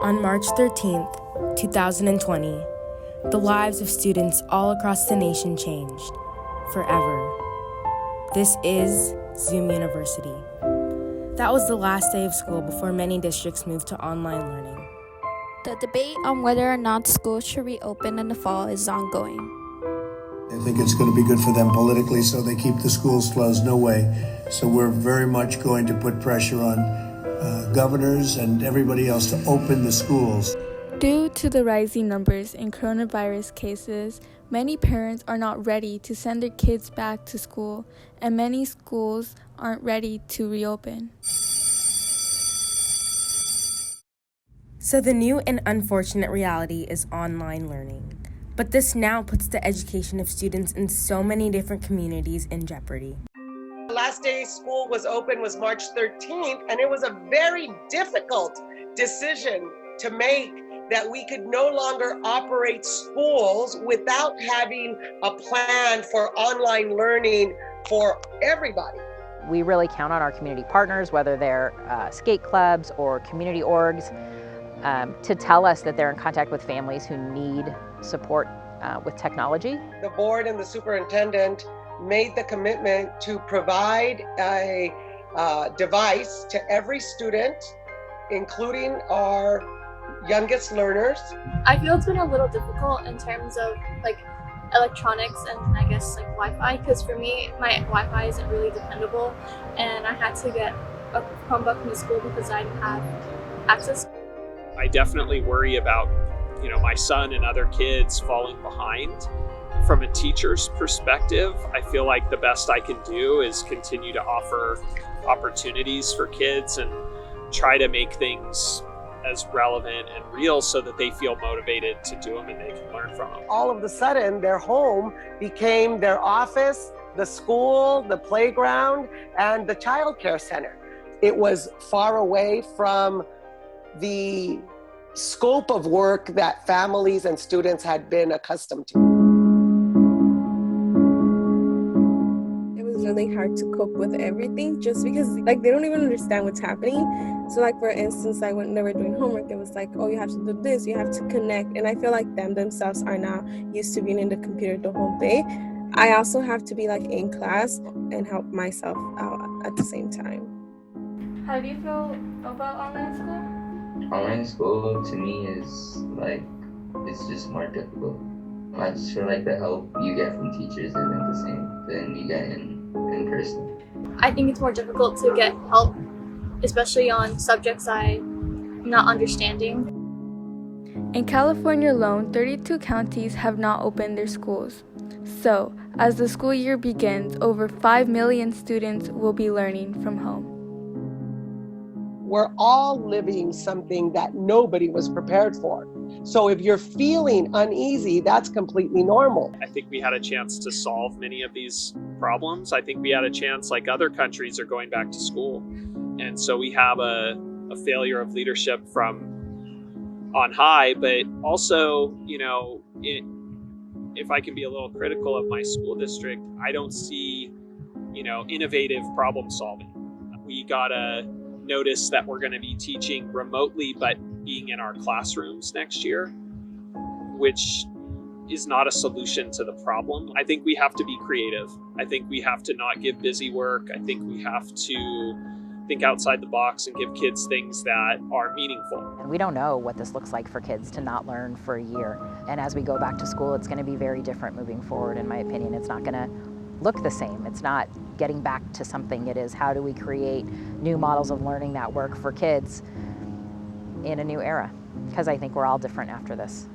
On March 13th, 2020, the lives of students all across the nation changed forever. This is Zoom University. That was the last day of school before many districts moved to online learning. The debate on whether or not schools should reopen in the fall is ongoing. I think it's going to be good for them politically, so they keep the schools closed, no way. So we're very much going to put pressure on governors and everybody else to open the schools. Due to the rising numbers in coronavirus cases, many parents are not ready to send their kids back to school, and many schools aren't ready to reopen. So the new and unfortunate reality is online learning. But this now puts the education of students in so many different communities in jeopardy. The last day school was open was March 13th, and it was a very difficult decision to make that we could no longer operate schools without having a plan for online learning for everybody. We really count on our community partners, whether they're skate clubs or community orgs, to tell us that they're in contact with families who need support with technology. The board and the superintendent made the commitment to provide a device to every student, including our youngest learners. I feel it's been a little difficult in terms of like electronics and I guess like Wi-Fi, because for me my Wi-Fi isn't really dependable, and I had to get a Chromebook from the school because I didn't have access. I definitely worry about, my son and other kids falling behind. From a teacher's perspective, I feel like the best I can do is continue to offer opportunities for kids and try to make things as relevant and real so that they feel motivated to do them and they can learn from them. All of a sudden, their home became their office, the school, the playground, and the child care center. It was far away from the scope of work that families and students had been accustomed to. It was really hard to cope with everything just because they don't even understand what's happening. So for instance, when they were doing homework, it was oh, you have to do this, you have to connect. And I feel like themselves are now used to being in the computer the whole day. I also have to be in class and help myself out at the same time. How do you feel about online school? Online school to me is it's just more difficult. I just feel like the help you get from teachers isn't the same than you get in person. I think it's more difficult to get help, especially on subjects I'm not understanding. In California alone, 32 counties have not opened their schools. So, as the school year begins, over 5 million students will be learning from home. We're all living something that nobody was prepared for. So if you're feeling uneasy, that's completely normal. I think we had a chance to solve many of these problems. I think we had a chance, like other countries are going back to school. And so we have a failure of leadership from on high, but also, if I can be a little critical of my school district, I don't see, innovative problem solving. We gotta notice that we're going to be teaching remotely but being in our classrooms next year, which is not a solution to the problem. I think we have to be creative. I think we have to not give busy work. I think we have to think outside the box and give kids things that are meaningful. And we don't know what this looks like for kids to not learn for a year. And as we go back to school, it's going to be very different moving forward, in my opinion. It's not going to look the same. It's not getting back to something. It is how do we create new models of learning that work for kids in a new era? Because I think we're all different after this.